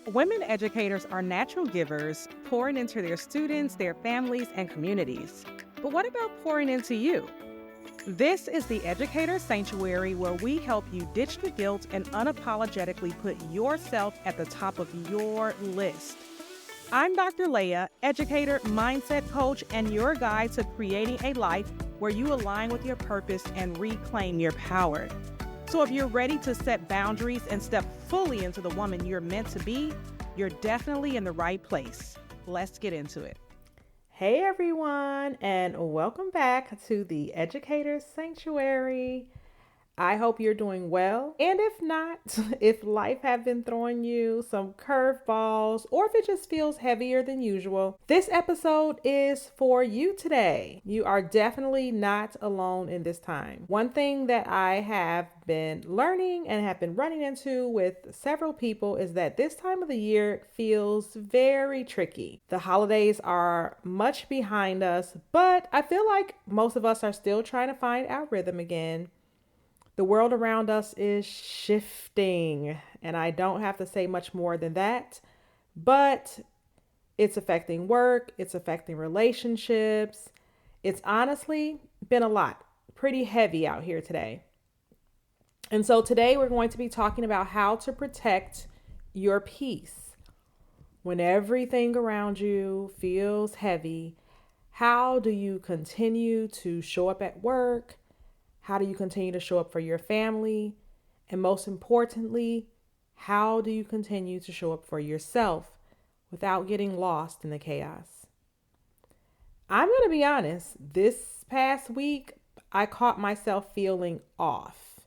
Women educators are natural givers, pouring into their students, their families, and communities. But what about pouring into you? This is the Educator Sanctuary, where we help you ditch the guilt and unapologetically put yourself at the top of your list. I'm Dr. Leah, educator, mindset coach, and your guide to creating a life where you align with your purpose and reclaim your power. So if you're ready to set boundaries and step fully into the woman you're meant to be, you're definitely in the right place. Let's get into it. Hey everyone, and welcome back to the Educator Sanctuary. I hope you're doing well. And if not, if life have been throwing you some curveballs or if it just feels heavier than usual, this episode is for you today. You are definitely not alone in this time. One thing that I have been learning and have been running into with several people is that this time of the year feels very tricky. The holidays are much behind us, but I feel like most of us are still trying to find our rhythm again. The world around us is shifting, and I don't have to say much more than that, but it's affecting work, it's affecting relationships. It's honestly been a lot, pretty heavy out here today. And so today we're going to be talking about how to protect your peace. When everything around you feels heavy, how do you continue to show up at work? How do you continue to show up for your family? And most importantly, how do you continue to show up for yourself without getting lost in the chaos? I'm going to be honest, this past week, I caught myself feeling off.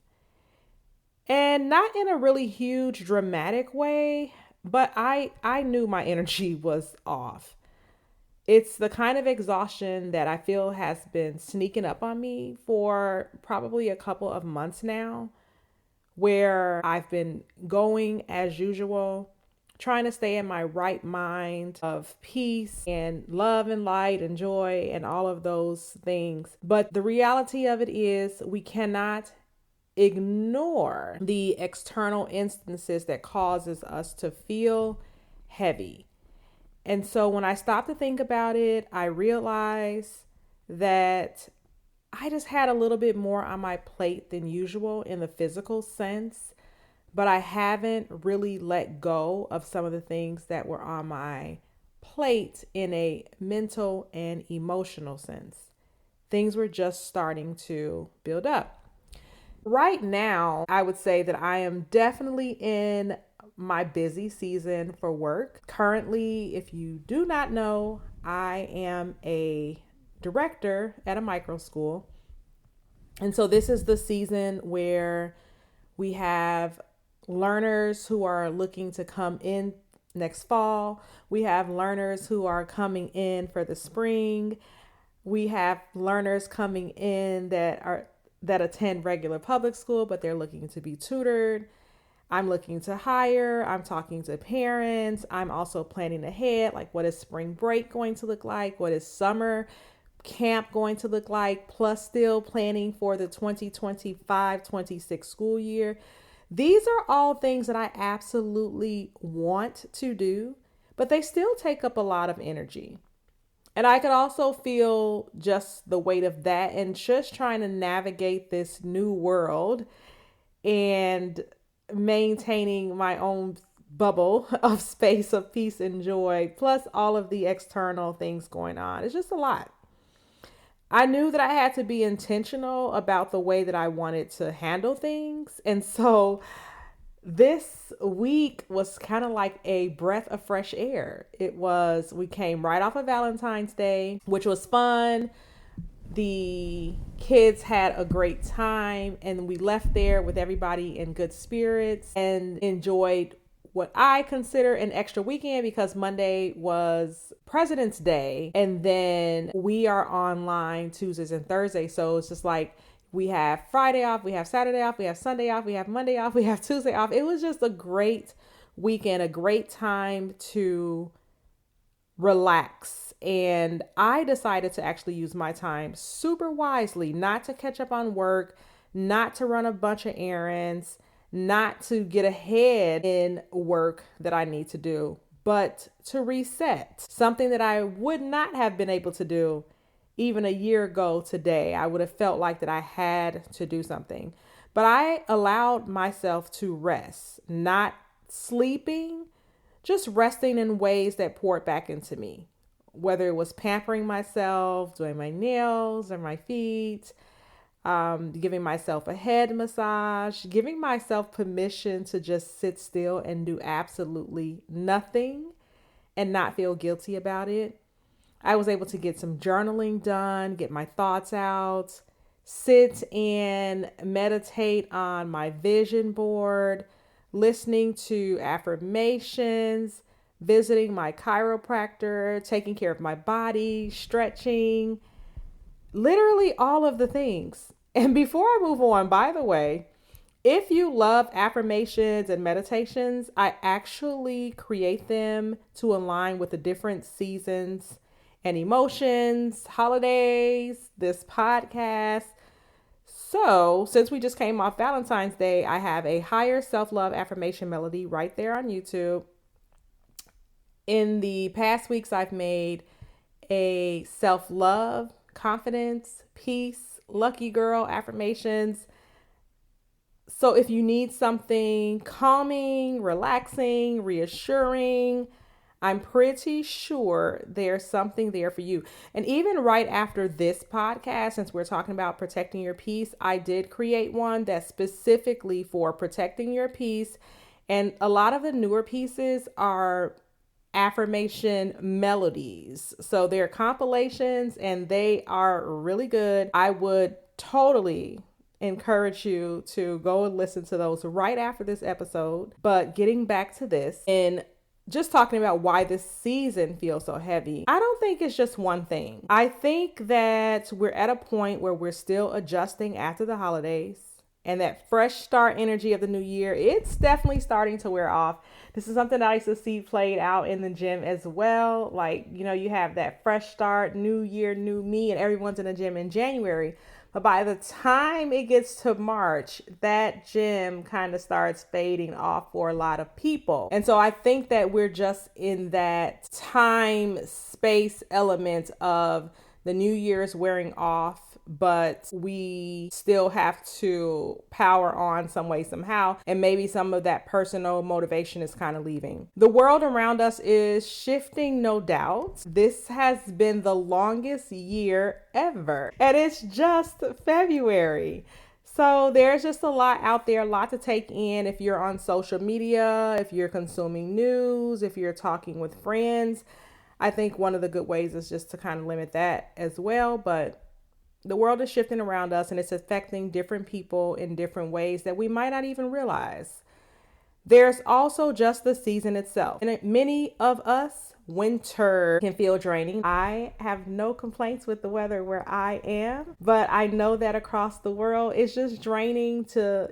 And not in a really huge dramatic way, but I knew my energy was off. It's the kind of exhaustion that I feel has been sneaking up on me for probably a couple of months now, where I've been going as usual, trying to stay in my right mind of peace and love and light and joy and all of those things. But the reality of it is we cannot ignore the external instances that causes us to feel heavy. And so when I stopped to think about it, I realized that I just had a little bit more on my plate than usual in the physical sense, but I haven't really let go of some of the things that were on my plate in a mental and emotional sense. Things were just starting to build up. Right now, I would say that I am definitely in my busy season for work. Currently, if you do not know, I am a director at a micro school. And so this is the season where we have learners who are looking to come in next fall. We have learners who are coming in for the spring. We have learners coming in that attend regular public school, but they're looking to be tutored. I'm looking to hire. I'm talking to parents. I'm also planning ahead, like what is spring break going to look like? What is summer camp going to look like? Plus still planning for the 2025-26 school year. These are all things that I absolutely want to do, but they still take up a lot of energy. And I could also feel just the weight of that and just trying to navigate this new world and maintaining my own bubble of space of peace and joy, plus all of the external things going on. It's just a lot. I knew that I had to be intentional about the way that I wanted to handle things. And so this week was kind of like a breath of fresh air. We came right off of Valentine's Day, which was fun. The kids had a great time, and we left there with everybody in good spirits and enjoyed what I consider an extra weekend because Monday was President's Day, and then we are online Tuesdays and Thursdays. So it's just like we have Friday off, we have Saturday off, we have Sunday off, we have Monday off, we have Tuesday off. It was just a great weekend, a great time to relax. And I decided to actually use my time super wisely, not to catch up on work, not to run a bunch of errands, not to get ahead in work that I need to do, but to reset. Something that I would not have been able to do even a year ago today. I would have felt like that I had to do something. But I allowed myself to rest, not sleeping, just resting in ways that poured back into me. Whether it was pampering myself, doing my nails or my feet, giving myself a head massage, giving myself permission to just sit still and do absolutely nothing and not feel guilty about it. I was able to get some journaling done, get my thoughts out, sit and meditate on my vision board, listening to affirmations, visiting my chiropractor, taking care of my body, stretching, literally all of the things. And before I move on, by the way, if you love affirmations and meditations, I actually create them to align with the different seasons and emotions, holidays, this podcast. So, since we just came off Valentine's Day, I have a higher self-love affirmation melody right there on YouTube. In the past weeks, I've made a self-love, confidence, peace, lucky girl affirmations. So if you need something calming, relaxing, reassuring, I'm pretty sure there's something there for you. And even right after this podcast, since we're talking about protecting your peace, I did create one that's specifically for protecting your peace. And a lot of the newer pieces are affirmation melodies. So they're compilations and they are really good. I would totally encourage you to go and listen to those right after this episode. But getting back to this and just talking about why this season feels so heavy, I don't think it's just one thing. I think that we're at a point where we're still adjusting after the holidays, and that fresh start energy of the new year, it's definitely starting to wear off. This is something that I used to see played out in the gym as well. Like, you have that fresh start, new year, new me, and everyone's in the gym in January. But by the time it gets to March, that gym kind of starts fading off for a lot of people. And so I think that we're just in that time space element of the new year's wearing off, but we still have to power on some way, somehow. And maybe some of that personal motivation is kind of leaving. The world around us is shifting, no doubt. This has been the longest year ever, and it's just February. So there's just a lot out there, a lot to take in. If you're on social media, if you're consuming news, if you're talking with friends, I think one of the good ways is just to kind of limit that as well. But the world is shifting around us, and it's affecting different people in different ways that we might not even realize. There's also just the season itself. And many of us, winter can feel draining. I have no complaints with the weather where I am, but I know that across the world, it's just draining to,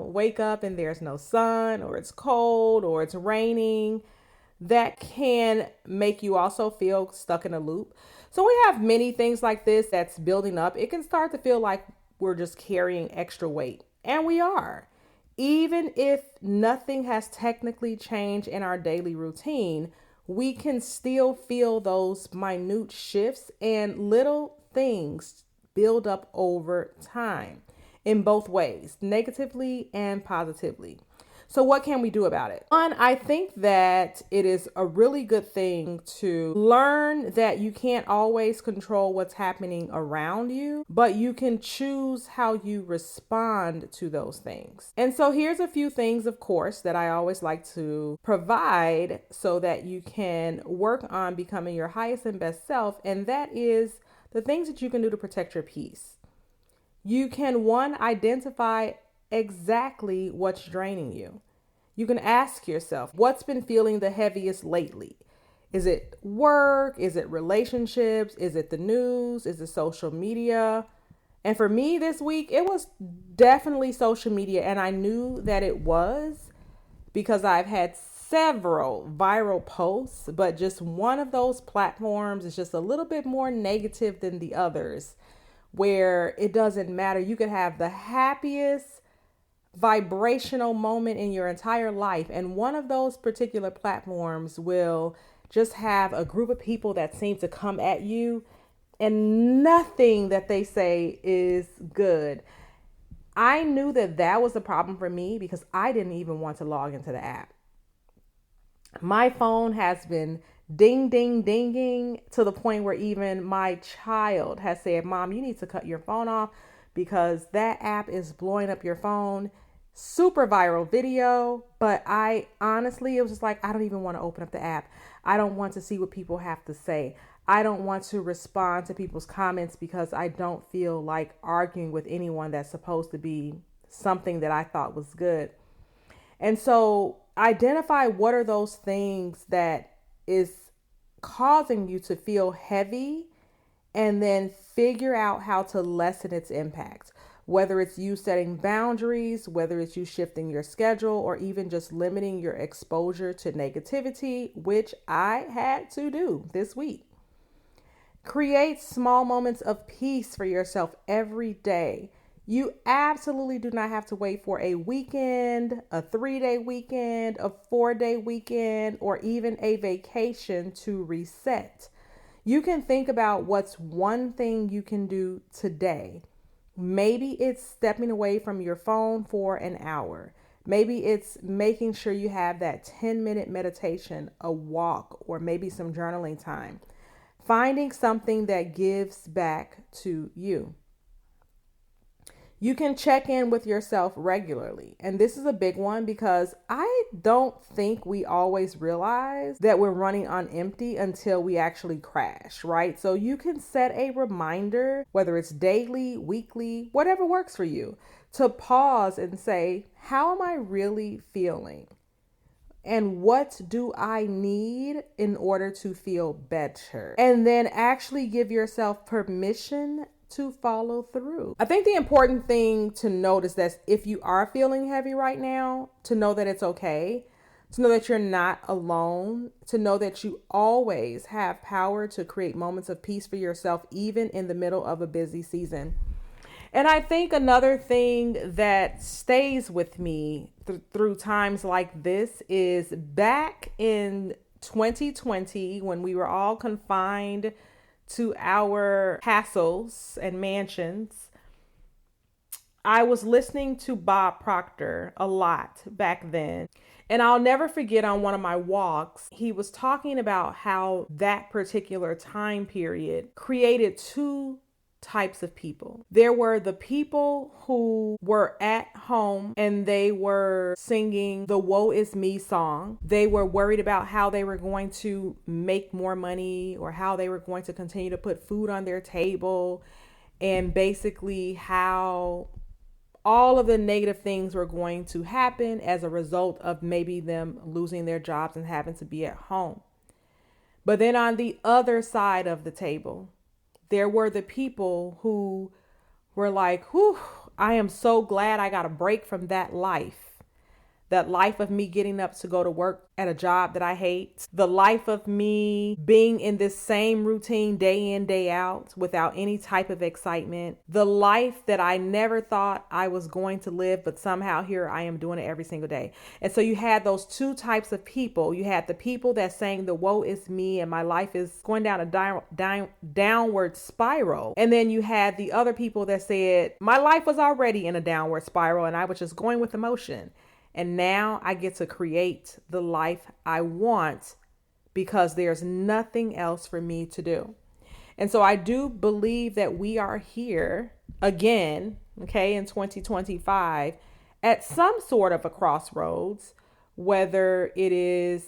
wake up and there's no sun, or it's cold, or it's raining. That can make you also feel stuck in a loop. So we have many things like this that's building up. It can start to feel like we're just carrying extra weight. And we are. Even if nothing has technically changed in our daily routine, we can still feel those minute shifts, and little things build up over time in both ways, negatively and positively. So what can we do about it? One, I think that it is a really good thing to learn that you can't always control what's happening around you, but you can choose how you respond to those things. And so here's a few things, of course, that I always like to provide so that you can work on becoming your highest and best self. And that is the things that you can do to protect your peace. You can, one, identify exactly what's draining you. You can ask yourself, what's been feeling the heaviest lately? Is it work? Is it relationships? Is it the news? Is it social media? And for me this week, it was definitely social media. And I knew that it was because I've had several viral posts, but just one of those platforms is just a little bit more negative than the others, where it doesn't matter. You could have the happiest vibrational moment in your entire life. And one of those particular platforms will just have a group of people that seem to come at you, and nothing that they say is good. I knew that that was a problem for me because I didn't even want to log into the app. My phone has been ding, ding, dinging to the point where even my child has said, Mom, you need to cut your phone off because that app is blowing up your phone. Super viral video. But I honestly, it was just like, I don't even want to open up the app. I don't want to see what people have to say. I don't want to respond to people's comments because I don't feel like arguing with anyone that's supposed to be something that I thought was good. And so identify what are those things that is causing you to feel heavy, and then figure out how to lessen its impact. Whether it's you setting boundaries, whether it's you shifting your schedule, or even just limiting your exposure to negativity, which I had to do this week. Create small moments of peace for yourself every day. You absolutely do not have to wait for a weekend, a 3-day weekend, a 4-day weekend, or even a vacation to reset. You can think about what's one thing you can do today. Maybe it's stepping away from your phone for an hour. Maybe it's making sure you have that 10-minute meditation, a walk, or maybe some journaling time. Finding something that gives back to you. You can check in with yourself regularly. And this is a big one because I don't think we always realize that we're running on empty until we actually crash, right? So you can set a reminder, whether it's daily, weekly, whatever works for you, to pause and say, how am I really feeling? And what do I need in order to feel better? And then actually give yourself permission to follow through. I think the important thing to note is that if you are feeling heavy right now, to know that it's okay, to know that you're not alone, to know that you always have power to create moments of peace for yourself, even in the middle of a busy season. And I think another thing that stays with me through times like this is back in 2020, when we were all confined to our castles and mansions, I was listening to Bob Proctor a lot back then. And I'll never forget, on one of my walks, he was talking about how that particular time period created two types of people. There were the people who were at home and they were singing the Woe Is Me song. They were worried about how they were going to make more money or how they were going to continue to put food on their table, and basically how all of the negative things were going to happen as a result of maybe them losing their jobs and having to be at home. But then on the other side of the table, there were the people who were like, whew, I am so glad I got a break from that life. That life of me getting up to go to work at a job that I hate. The life of me being in this same routine day in, day out without any type of excitement. The life that I never thought I was going to live, but somehow here I am doing it every single day. And so you had those two types of people. You had the people that saying the woe is me and my life is going down a downward spiral. And then you had the other people that said my life was already in a downward spiral and I was just going with emotion. And now I get to create the life I want because there's nothing else for me to do. And so I do believe that we are here again, okay, in 2025 at some sort of a crossroads, whether it is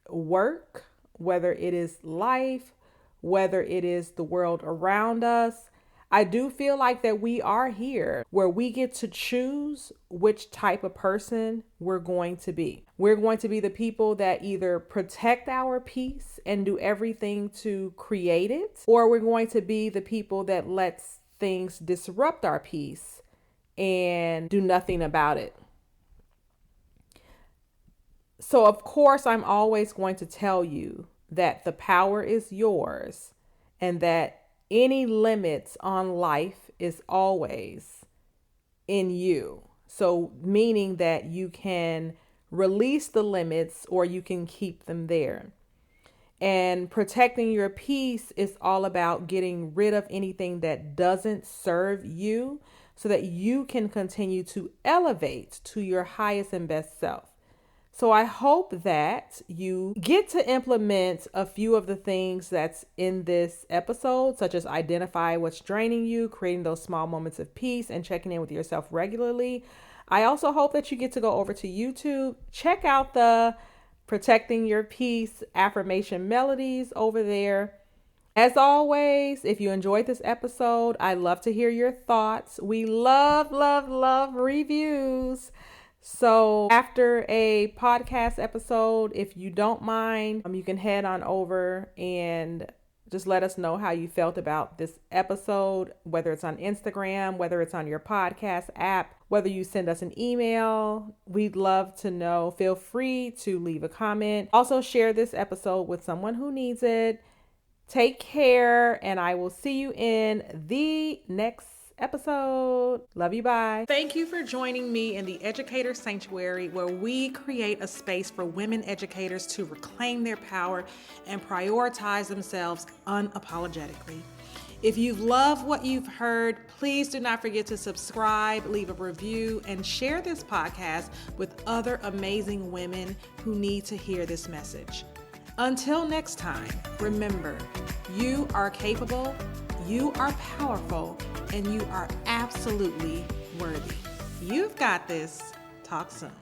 work, whether it is life, whether it is the world around us. I do feel like that we are here where we get to choose which type of person we're going to be. We're going to be the people that either protect our peace and do everything to create it, or we're going to be the people that lets things disrupt our peace and do nothing about it. So of course, I'm always going to tell you that the power is yours and that any limits on life is always in you. So meaning that you can release the limits or you can keep them there. And protecting your peace is all about getting rid of anything that doesn't serve you so that you can continue to elevate to your highest and best self. So I hope that you get to implement a few of the things that's in this episode, such as identify what's draining you, creating those small moments of peace, and checking in with yourself regularly. I also hope that you get to go over to YouTube, check out the Protecting Your Peace affirmation melodies over there. As always, if you enjoyed this episode, I love to hear your thoughts. We love, love, love reviews. So after a podcast episode, if you don't mind, you can head on over and just let us know how you felt about this episode, whether it's on Instagram, whether it's on your podcast app, whether you send us an email. We'd love to know. Feel free to leave a comment. Also share this episode with someone who needs it. Take care, and I will see you in the next episode. Love you. Bye. Thank you for joining me in the Educator Sanctuary, where we create a space for women educators to reclaim their power and prioritize themselves unapologetically. If you love what you've heard, please do not forget to subscribe, leave a review, and share this podcast with other amazing women who need to hear this message. Until next time, remember, you are capable, you are powerful, and you are absolutely worthy. You've got this. Talk soon.